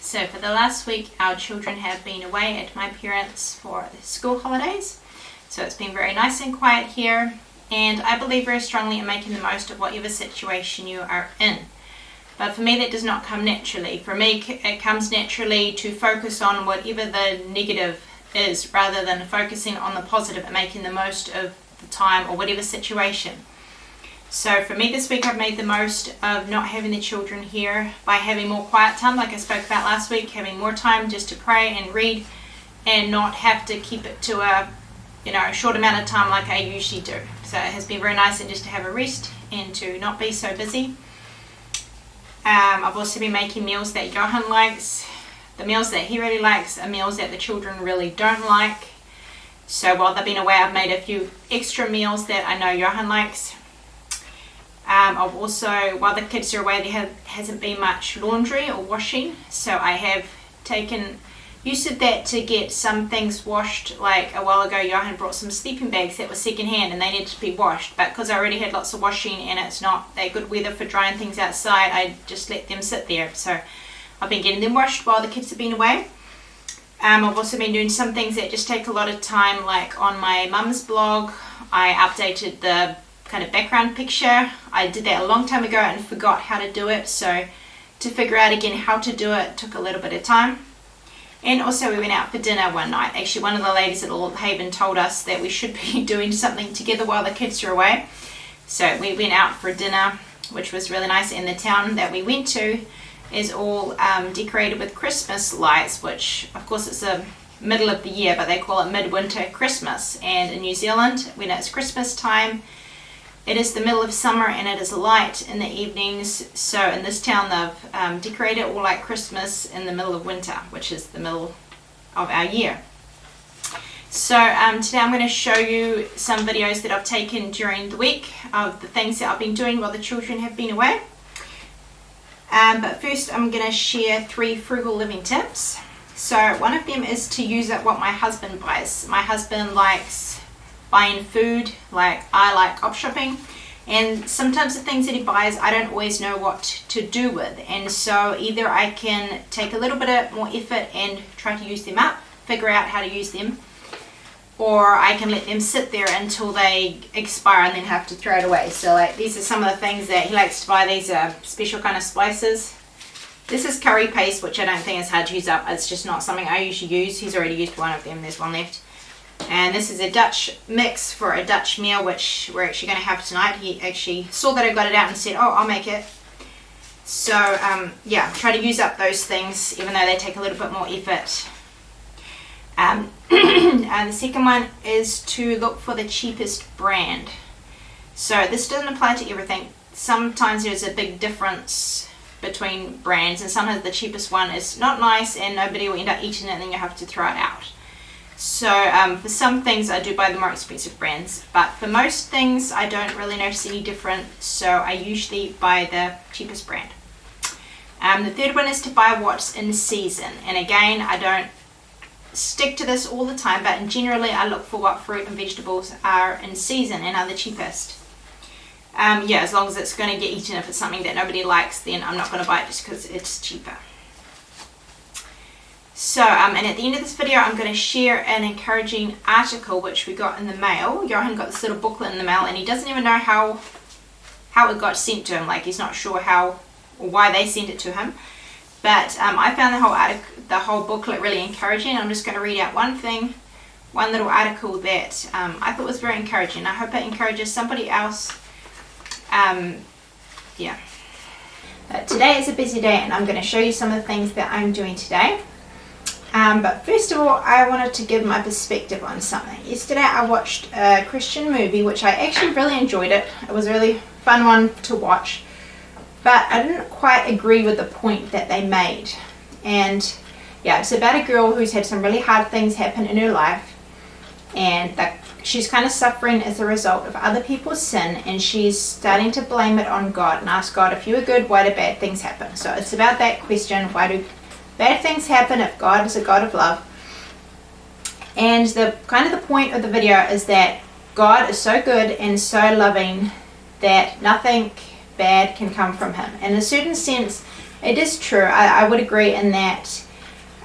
So for the last week, our children have been away at my parents' for the school holidays. So it's been very nice and quiet here, and I believe very strongly in making the most of whatever situation you are in. But for me, that does not come naturally. For me, it comes naturally to focus on whatever the negative is rather than focusing on the positive and making the most of the time or whatever situation. So for me this week, I've made the most of not having the children here by having more quiet time, like I spoke about last week, having more time just to pray and read and not have to keep it to a short amount of time like I usually do. So it has been very nice and just to have a rest and to not be so busy. I've also been making meals that Johan likes. The meals that he really likes are meals that the children really don't like. So while they've been away, I've made a few extra meals that I know Johan likes. I've also, while the kids are away, there hasn't been much laundry or washing, so I have taken use of that to get some things washed. Like a while ago, Johan brought some sleeping bags that were secondhand and they needed to be washed, but because I already had lots of washing and it's not that good weather for drying things outside, I just let them sit there. So I've been getting them washed while the kids have been away. I've also been doing some things that just take a lot of time, like on my mum's blog, I updated the kind of background picture. I did that a long time ago and forgot how to do it, so to figure out again how to do it took a little bit of time. And also we went out for dinner one night. Actually, one of the ladies at Old Haven told us that we should be doing something together while the kids are away, so we went out for dinner, which was really nice. And the town that we went to is all decorated with Christmas lights, which of course it's the middle of the year, but they call it midwinter Christmas. And in New Zealand, when it's Christmas time, it is the middle of summer and it is light in the evenings. So in this town, they've decorated all like Christmas in the middle of winter, which is the middle of our year. So today I'm going to show you some videos that I've taken during the week of the things that I've been doing while the children have been away. But first I'm going to share 3 frugal living tips. So one of them is to use up what my husband buys. My husband likes buying food, like I like op shopping, and sometimes the things that he buys I don't always know what to do with, and so either I can take a little bit of more effort and try to use them up, figure out how to use them, or I can let them sit there until they expire and then have to throw it away. So like these are some of the things that he likes to buy. These are special kind of spices. This is curry paste, which I don't think is hard to use up. It's just not something I usually use. He's already used one of them. There's one left. And this is a Dutch mix for a Dutch meal, which we're actually going to have tonight. He actually saw that I got it out and said, oh, I'll make it. So yeah, try to use up those things, even though they take a little bit more effort. And the second one is to look for the cheapest brand. So this doesn't apply to everything. Sometimes there's a big difference between brands, and sometimes the cheapest one is not nice and nobody will end up eating it and then you have to throw it out. So for some things I do buy the more expensive brands, but for most things I don't really notice any different, so I usually buy the cheapest brand. The third one is to buy what's in season, and again I don't stick to this all the time, but generally I look for what fruit and vegetables are in season and are the cheapest. Yeah, as long as it's going to get eaten. If it's something that nobody likes, then I'm not going to buy it just because it's cheaper. So, and at the end of this video, I'm going to share an encouraging article which we got in the mail. Johan got this little booklet in the mail, and he doesn't even know how it got sent to him. Like, he's not sure how or why they sent it to him. But I found the whole booklet really encouraging. I'm just going to read out one little article that I thought was very encouraging. I hope it encourages somebody else. Yeah. But today is a busy day, and I'm going to show you some of the things that I'm doing today. But first of all, I wanted to give my perspective on something. Yesterday I watched a Christian movie, which I actually really enjoyed it. It was a really fun one to watch, but I didn't quite agree with the point that they made. And yeah, it's about a girl who's had some really hard things happen in her life, and that she's kind of suffering as a result of other people's sin, and she's starting to blame it on God and ask God, if you are good, why do bad things happen? So it's about that question, why do bad things happen if God is a God of love? And the point of the video is that God is so good and so loving that nothing bad can come from him. In a certain sense, It is true. I would agree in that,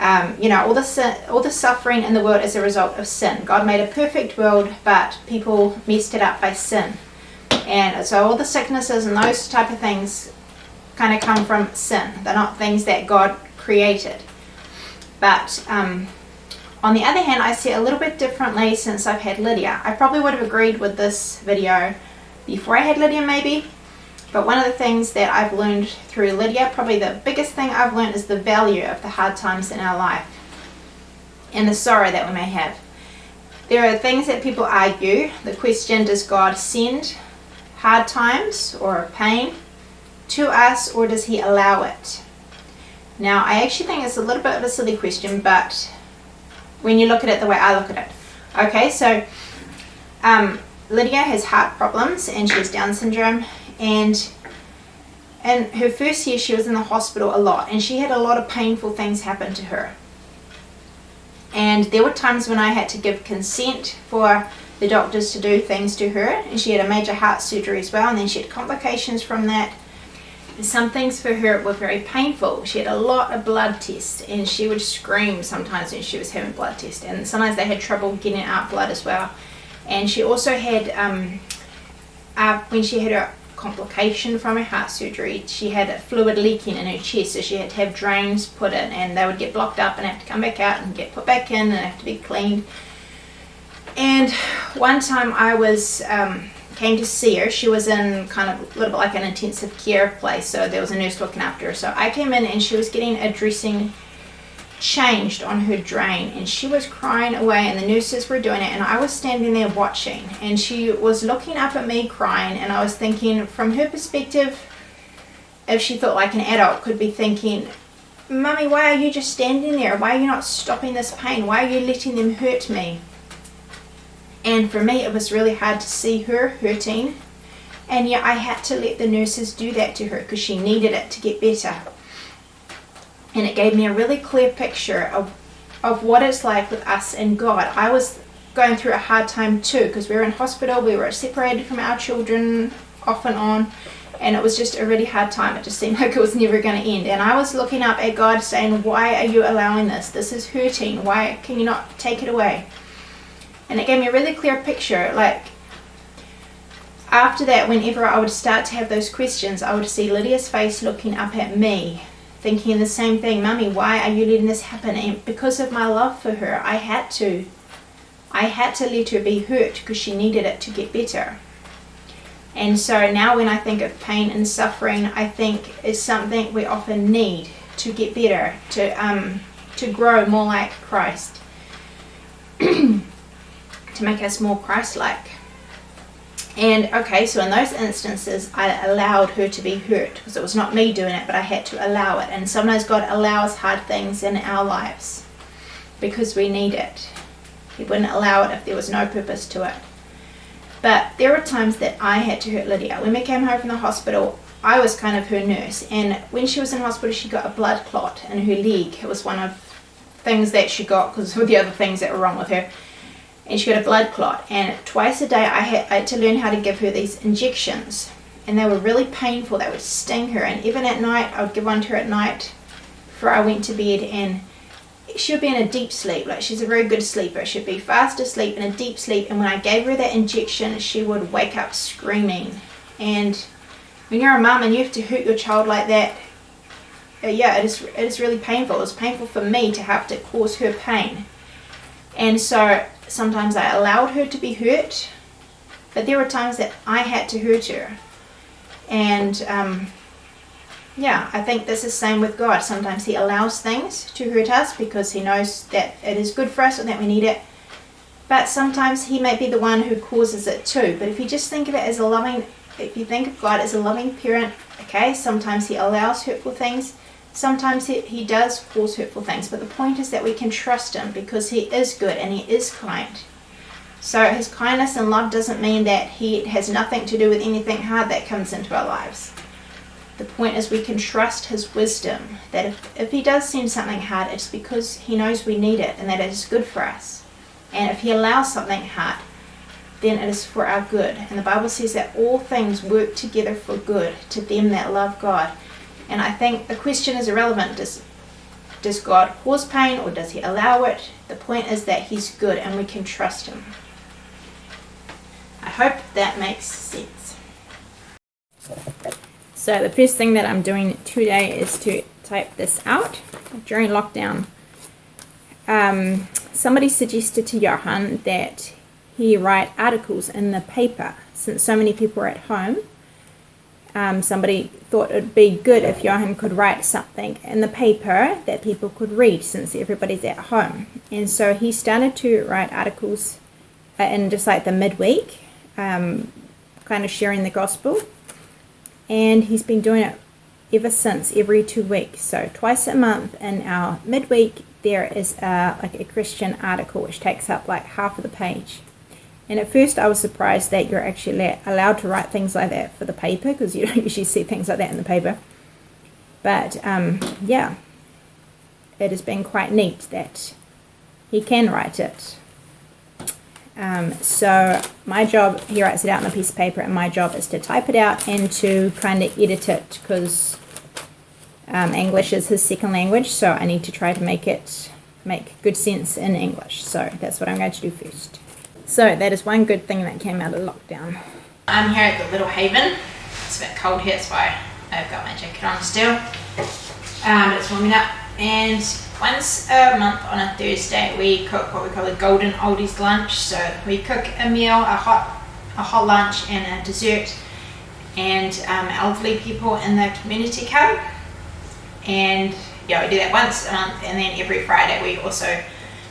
all the suffering in the world is a result of sin. God made a perfect world, but people messed it up by sin. And so all the sicknesses and those type of things kind of come from sin. They're not things that God created. But on the other hand, I see it a little bit differently since I've had Lydia. I probably would have agreed with this video before I had Lydia maybe. But one of the things that I've learned through Lydia, probably the biggest thing I've learned, is the value of the hard times in our life and the sorrow that we may have. There are things that people argue. The question, does God send hard times or pain to us, or does he allow it? Now, I actually think it's a little bit of a silly question, but when you look at it the way I look at it. Okay, so Lydia has heart problems and she has Down syndrome, and in her first year she was in the hospital a lot, and she had a lot of painful things happen to her. And there were times when I had to give consent for the doctors to do things to her, and she had a major heart surgery as well, and then she had complications from that. And some things for her were very painful. She had a lot of blood tests, and she would scream sometimes when she was having blood tests, and sometimes they had trouble getting out blood as well. And she also had when she had her complication from her heart surgery, she had fluid leaking in her chest, so she had to have drains put in, and they would get blocked up and have to come back out and get put back in and have to be cleaned. And one time I was came to see her. She was in kind of a little bit like an intensive care place, so there was a nurse looking after her. So I came in and she was getting a dressing changed on her drain, and she was crying away, and the nurses were doing it, and I was standing there watching, and she was looking up at me crying, and I was thinking, from her perspective, if she thought like an adult could be thinking, Mummy, why are you just standing there? Why are you not stopping this pain? Why are you letting them hurt me? And for me, it was really hard to see her hurting, and yet I had to let the nurses do that to her because she needed it to get better. And it gave me a really clear picture of what it's like with us and God. I was going through a hard time too, because we were in hospital, we were separated from our children off and on, and it was just a really hard time. It just seemed like it was never going to end. And I was looking up at God saying, why are you allowing this? This is hurting. Why can you not take it away? And it gave me a really clear picture. Like, after that, whenever I would start to have those questions, I would see Lydia's face looking up at me, thinking the same thing, Mummy, why are you letting this happen? And because of my love for her, I had to let her be hurt because she needed it to get better. And so now when I think of pain and suffering, I think it's something we often need to get better, to grow more like Christ, to make us more Christ-like. And okay, so in those instances, I allowed her to be hurt because it was not me doing it, but I had to allow it. And sometimes God allows hard things in our lives because we need it. He wouldn't allow it if there was no purpose to it. But there were times that I had to hurt Lydia. When we came home from the hospital, I was kind of her nurse. And when she was in hospital, she got a blood clot in her leg. It was one of things that she got because of the other things that were wrong with her. And she got a blood clot, and twice a day I had to learn how to give her these injections, and they were really painful. They would sting her, and even at night I would give one to her at night before I went to bed, and she would be in a deep sleep. Like, she's a very good sleeper. She'd be fast asleep in a deep sleep, and when I gave her that injection, she would wake up screaming. And when you're a mum and you have to hurt your child like that, it is really painful. It was painful for me to have to cause her pain. And so sometimes I allowed her to be hurt, but there were times that I had to hurt her. And I think this is the same with God. Sometimes he allows things to hurt us because he knows that it is good for us and that we need it. But sometimes he may be the one who causes it too. But if you just think of it as if you think of God as a loving parent, okay, sometimes he allows hurtful things. Sometimes he does cause hurtful things, but the point is that we can trust him because he is good and he is kind. So his kindness and love doesn't mean that he has nothing to do with anything hard that comes into our lives. The point is we can trust his wisdom, that if he does send something hard, it's because he knows we need it and that it is good for us. And if he allows something hard, then it is for our good. And the Bible says that all things work together for good to them that love God, And I think the question is irrelevant. Does God cause pain or does he allow it? The point is that he's good and we can trust him. I hope that makes sense. So the first thing that I'm doing today is to type this out. During lockdown, somebody suggested to Johan that he write articles in the paper. Since so many people are at home, somebody thought it would be good if Johan could write something in the paper that people could read since everybody's at home. And so he started to write articles in just like the midweek, kind of sharing the gospel. And he's been doing it ever since, every 2 weeks. So twice a month in our midweek, there is like a Christian article which takes up like half of the page. And at first I was surprised that you're actually allowed to write things like that for the paper, because you don't usually see things like that in the paper. But yeah, it has been quite neat that he can write it. So my job, he writes it out on a piece of paper, and my job is to type it out and to kind of edit it, because English is his second language, so I need to try to make good sense in English. So that's what I'm going to do first. So that is one good thing that came out of lockdown. I'm here at the Little Haven. It's a bit cold here, that's why I've got my jacket on still. It's warming up, and once a month on a Thursday we cook what we call a golden oldies lunch. So we cook a meal, a hot lunch and a dessert, and elderly people in the community come, and yeah, we do that once a month. And then every Friday we also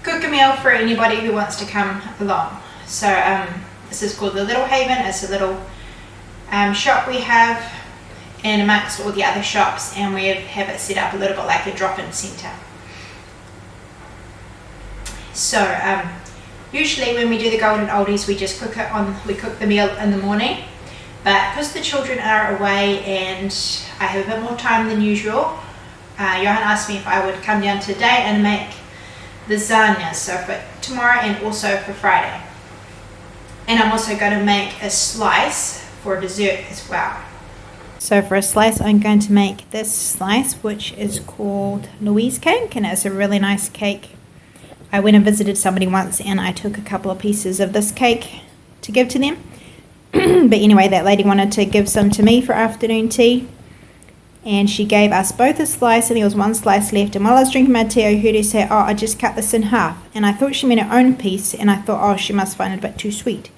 cook a meal for anybody who wants to come along. So this is called the Little Haven. It's a little shop we have in amongst all the other shops, and we have it set up a little bit like a drop-in centre. So usually when we do the golden oldies, we just cook the meal in the morning. But because the children are away and I have a bit more time than usual, Johan asked me if I would come down today and make lasagna, so for tomorrow and also for Friday. And I'm also going to make a slice for dessert as well. So for a slice, I'm going to make this slice, which is called Louise cake, and it's a really nice cake. I went and visited somebody once and I took a couple of pieces of this cake to give to them. But anyway, that lady wanted to give some to me for afternoon tea, and she gave us both a slice, and there was one slice left. And while I was drinking my tea, I heard her say, "Oh, I just cut this in half." And I thought she meant her own piece, and I thought, oh, she must find it a bit too sweet.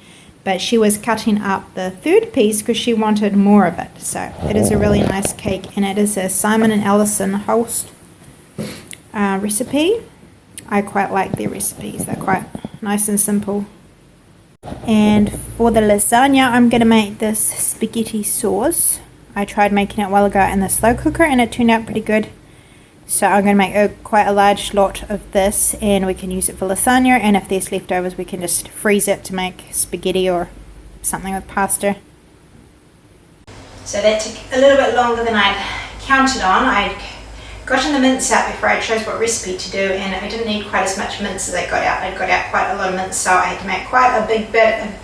But she was cutting up the third piece because she wanted more of it. So it is a really nice cake, and it is a Simon and Alison Holst recipe. I quite like their recipes. They're quite nice and simple. And for the lasagna, I'm going to make this spaghetti sauce. I tried making it a while ago in the slow cooker and it turned out pretty good. So I'm going to make quite a large lot of this, and we can use it for lasagna, and if there's leftovers we can just freeze it to make spaghetti or something with pasta. So that took a little bit longer than I'd counted on. I'd gotten the mince out before I chose what recipe to do, and I didn't need quite as much mince as I got out. I got out quite a lot of mince, so I had to make quite a big bit of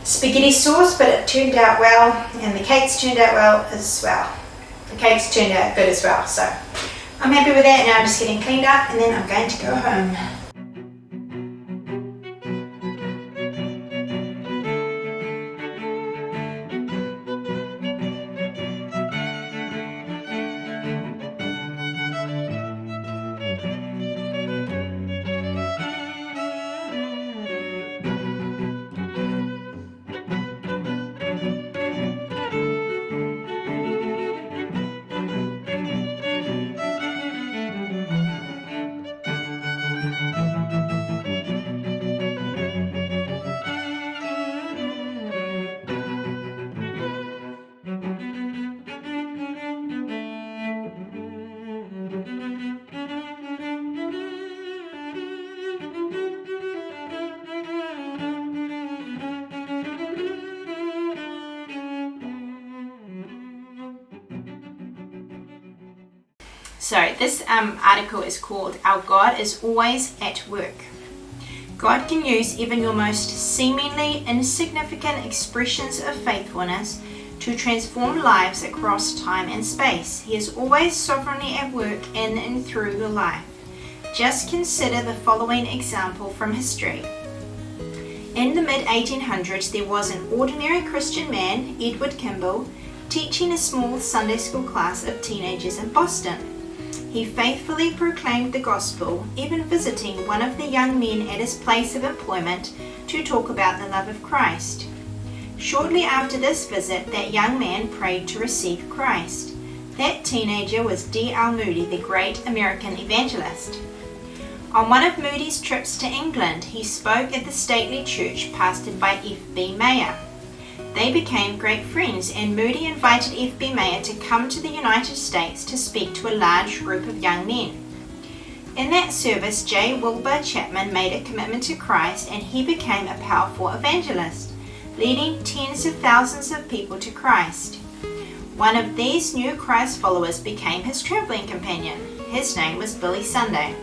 spaghetti sauce, but it turned out well, and the cakes turned out well as well. The cakes turned out good as well, so I'm happy with that. Now I'm just getting cleaned up, and then I'm going to go home. So this article is called "Our God is Always at Work." God can use even your most seemingly insignificant expressions of faithfulness to transform lives across time and space. He is always sovereignly at work in and through your life. Just consider the following example from history. In the mid-1800s, there was an ordinary Christian man, Edward Kimball, teaching a small Sunday school class of teenagers in Boston. He faithfully proclaimed the gospel, even visiting one of the young men at his place of employment to talk about the love of Christ. Shortly after this visit, that young man prayed to receive Christ. That teenager was D.L. Moody, the great American evangelist. On one of Moody's trips to England, he spoke at the stately church pastored by F.B. Mayer. They became great friends, and Moody invited F.B. Mayer to come to the United States to speak to a large group of young men. In that service, J. Wilbur Chapman made a commitment to Christ, and he became a powerful evangelist, leading tens of thousands of people to Christ. One of these new Christ followers became his traveling companion. His name was Billy Sunday.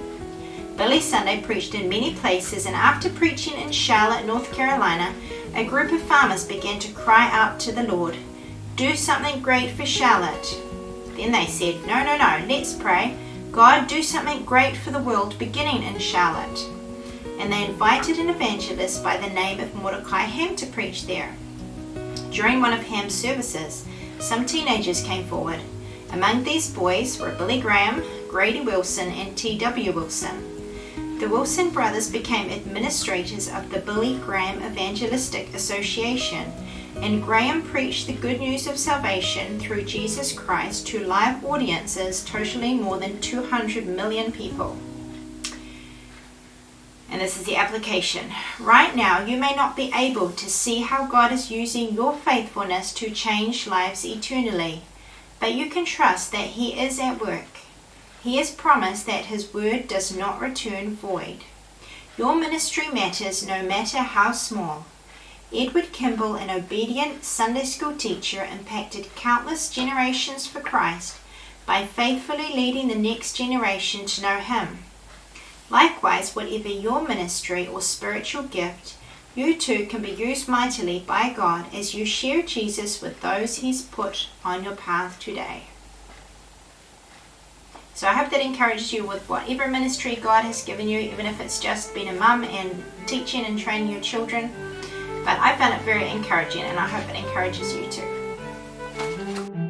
Billy Sunday preached in many places, and after preaching in Charlotte, North Carolina, a group of farmers began to cry out to the Lord, "Do something great for Charlotte." Then they said, No, let's pray. God, do something great for the world beginning in Charlotte. And they invited an evangelist by the name of Mordecai Ham to preach there. During one of Ham's services, some teenagers came forward. Among these boys were Billy Graham, Grady Wilson, and T.W. Wilson. The Wilson brothers became administrators of the Billy Graham Evangelistic Association, and Graham preached the good news of salvation through Jesus Christ to live audiences totaling more than 200 million people. And this is the application. Right now, you may not be able to see how God is using your faithfulness to change lives eternally, but you can trust that He is at work. He has promised that His word does not return void. Your ministry matters no matter how small. Edward Kimball, an obedient Sunday school teacher, impacted countless generations for Christ by faithfully leading the next generation to know Him. Likewise, whatever your ministry or spiritual gift, you too can be used mightily by God as you share Jesus with those He's put on your path today. So I hope that encourages you with whatever ministry God has given you, even if it's just being a mum and teaching and training your children. But I found it very encouraging, and I hope it encourages you too.